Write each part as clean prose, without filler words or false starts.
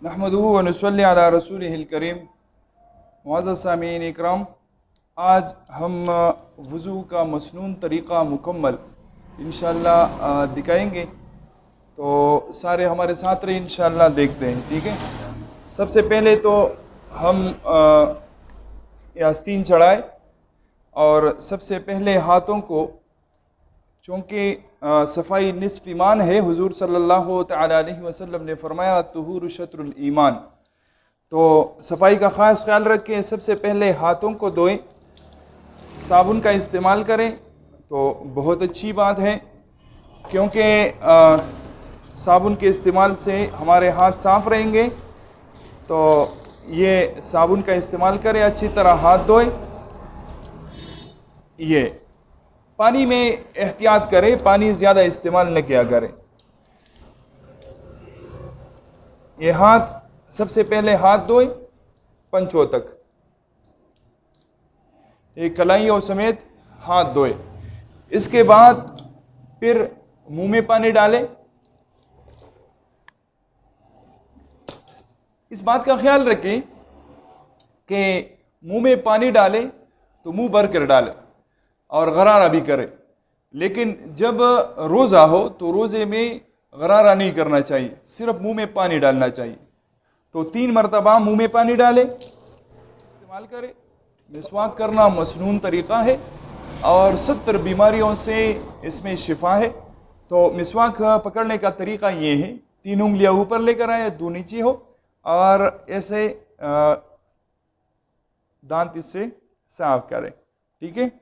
नहमदुहु व नुसल्ली अला रसूलिहिल करीम। मुअज़्ज़ज़ सामीन इकराम, आज हम वज़ू का मसनून तरीक़ा मुकम्मल इंशाअल्लाह दिखाएंगे। तो सारे हमारे साथ रहे इंशाअल्लाह, देखते हैं। ठीक है, सबसे पहले तो हम यास्तीन चढ़ाए और सबसे पहले हाथों को, चूँकि सफ़ाई निस्फ़ ईमान है, हुज़ूर सल्लल्लाहु तआला अलैहि वसल्लम ने फरमाया तुहूर शत्रुल ईमान। तो सफ़ाई का ख़ास ख्याल रखें। सबसे पहले हाथों को धोएं, साबुन का इस्तेमाल करें तो बहुत अच्छी बात है, क्योंकि साबुन के इस्तेमाल से हमारे हाथ साफ़ रहेंगे। तो ये साबुन का इस्तेमाल करें, अच्छी तरह हाथ धोएं। ये पानी में एहतियात करें, पानी ज़्यादा इस्तेमाल न किया करें। ये हाथ, सबसे पहले हाथ धोएं पंचों तक, एक कलाइयों समेत हाथ धोएं। इसके बाद फिर मुंह में पानी डालें। इस बात का ख्याल रखें कि मुंह में पानी डालें तो मुंह भर कर डालें और गरारा भी करें, लेकिन जब रोज़ा हो तो रोज़े में गरारा नहीं करना चाहिए, सिर्फ मुंह में पानी डालना चाहिए। तो 3 मरतबा मुंह में पानी डालें, इस्तेमाल करें। मिसवाक करना मसनून तरीक़ा है और 70 बीमारियों से इसमें शिफा है। तो मिसवाक पकड़ने का तरीक़ा ये है, 3 उंगलियां ऊपर लेकर आए, 2 नीचे हो, और ऐसे दांत इससे साफ करें। ठीक है,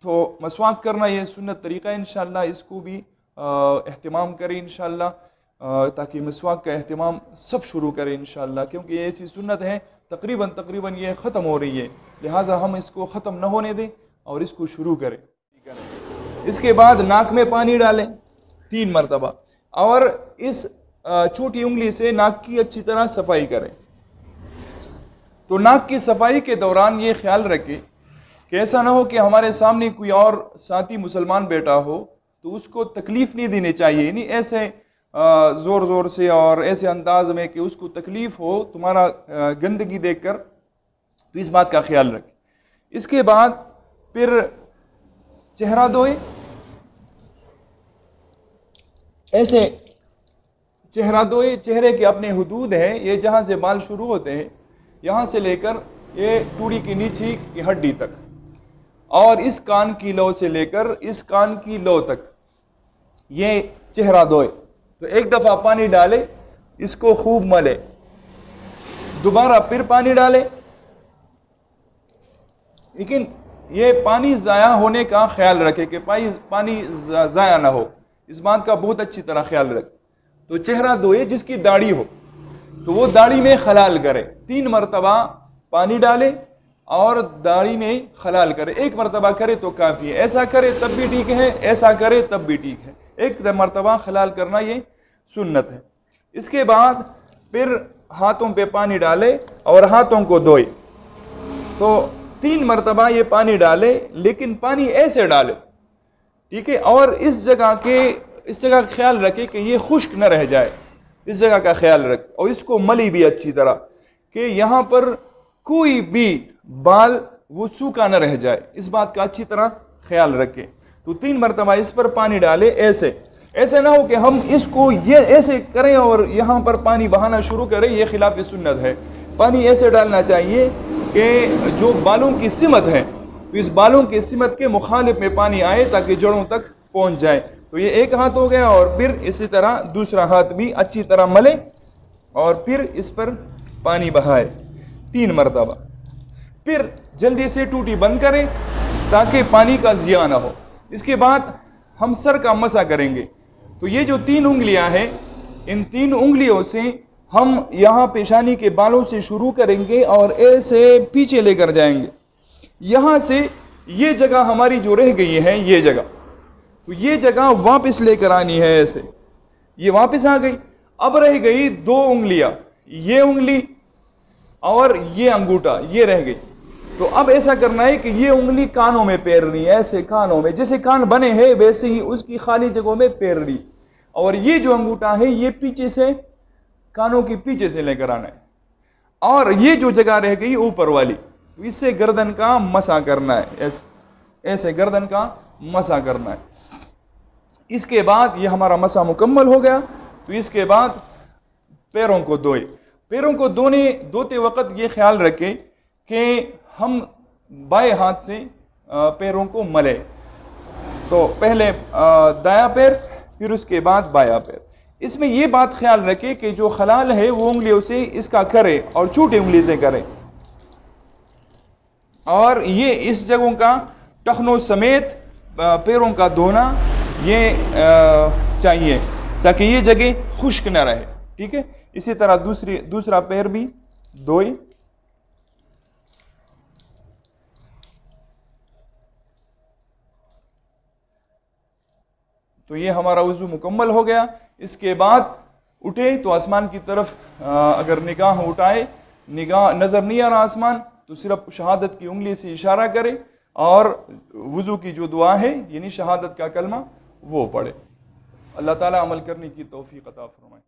तो मसवाक करना ये सुन्नत तरीक़ा है। इंशाअल्लाह इसको भी एहतिमाम करें इंशाअल्लाह, ताकि मसवाक का एहतिमाम सब शुरू करें इंशाअल्लाह, क्योंकि ये ऐसी सुन्नत है तकरीबन ये ख़त्म हो रही है, लिहाजा हम इसको ख़त्म न होने दें और इसको शुरू करें। इसके बाद नाक में पानी डालें 3 मरतबा और इस छोटी उंगली से नाक की अच्छी तरह सफाई करें। तो नाक की सफाई के दौरान ये ख्याल रखें कि ऐसा ना हो कि हमारे सामने कोई और साथी मुसलमान बैठा हो तो उसको तकलीफ़ नहीं देनी चाहिए, नहीं ऐसे ज़ोर ज़ोर से और ऐसे अंदाज में कि उसको तकलीफ़ हो तुम्हारा गंदगी देखकर। तो इस बात का ख्याल रखें। इसके बाद फिर चेहरा धोए, ऐसे चेहरा धोए। चेहरे के अपने हुदूद हैं, ये जहाँ से बाल शुरू होते हैं, यहाँ से लेकर ये टूड़ी की नीचे की हड्डी तक, और इस कान की लौ से लेकर इस कान की लौ तक ये चेहरा धोए। तो एक दफ़ा पानी डाले, इसको खूब मले, दोबारा फिर पानी डाले, लेकिन ये पानी ज़ाया होने का ख्याल रखे कि पानी ज़ाया ना हो, इस बात का बहुत अच्छी तरह ख्याल रखे। तो चेहरा धोए, जिसकी दाढ़ी हो तो वो दाढ़ी में खलाल करे, 3 मरतबा पानी डाले और दाढ़ी में खलाल करे। 1 मरतबा करे तो काफ़ी है, ऐसा करे तब भी ठीक है, ऐसा करे तब भी ठीक है। 1 मरतबा खलाल करना ये सुन्नत है। इसके बाद फिर हाथों पे पानी डाले और हाथों को धोए। तो 3 मरतबा ये पानी डाले, लेकिन पानी ऐसे डाले, ठीक है, और इस जगह का ख्याल रखे कि ये खुश्क न रह जाए, इस जगह का ख्याल रखे। और इसको मली भी अच्छी तरह कि यहाँ पर कोई भी बाल वो सूखा न रह जाए, इस बात का अच्छी तरह ख्याल रखें। तो 3 मरतबा इस पर पानी डाले। ऐसे ना हो कि हम इसको ये ऐसे करें और यहाँ पर पानी बहाना शुरू करें, ये खिलाफ सुन्नत है। पानी ऐसे डालना चाहिए कि जो बालों की सिमत है, तो इस बालों की सिमत के मुखालिफ में पानी आए ताकि जड़ों तक पहुँच जाए। तो ये एक हाथ हो गया, और फिर इसी तरह दूसरा हाथ भी अच्छी तरह मले और फिर इस पर पानी बहाए 3 मरतबा। फिर जल्दी से टूटी बंद करें ताकि पानी का ज़िया ना हो। इसके बाद हम सर का मसा करेंगे। तो ये जो 3 उंगलियां हैं, इन 3 उंगलियों से हम यहाँ पेशानी के बालों से शुरू करेंगे और ऐसे पीछे लेकर जाएंगे। यहाँ से ये जगह हमारी जो रह गई है, ये जगह, तो ये जगह वापस लेकर आनी है। ऐसे ये वापस आ गई। अब रह गई 2 उंगलियां, ये उंगली और ये अंगूठा, ये रह गई। तो अब ऐसा करना है कि ये उंगली कानों में पेरनी है, ऐसे कानों में, जैसे कान बने हैं वैसे ही उसकी खाली जगहों में पेरनी। और ये जो अंगूठा है ये पीछे से कानों के पीछे से लेकर आना है, और ये जो जगह रह गई ऊपर वाली, तो इससे गर्दन का मसा करना है, ऐसे गर्दन का मसा करना है। इसके बाद ये हमारा मसा मुकम्मल हो गया, तो इसके बाद पैरों को धोए। पैरों को धोते वक्त ये ख्याल रखें कि हम बाएं हाथ से पैरों को मले। तो पहले दायां पैर, फिर उसके बाद बायां पैर। इसमें यह बात ख्याल रखें कि जो खलाल है वो उंगलियों से इसका करे और छोटी उंगली से करे, और ये इस जगहों का टखनों समेत पैरों का धोना ये चाहिए ताकि ये जगह खुश्क न रहे। ठीक है, इसी तरह दूसरा पैर भी धोए। तो ये हमारा वुज़ू मुकम्मल हो गया। इसके बाद उठे तो आसमान की तरफ अगर निगाह उठाए, निगाह नज़र नहीं आ रहा आसमान, तो सिर्फ शहादत की उंगली से इशारा करे और वुज़ू की जो दुआ है यानी शहादत का कलमा वो पढ़े। अल्लाह ताला अमल करने की तौफीक अता फरमाए।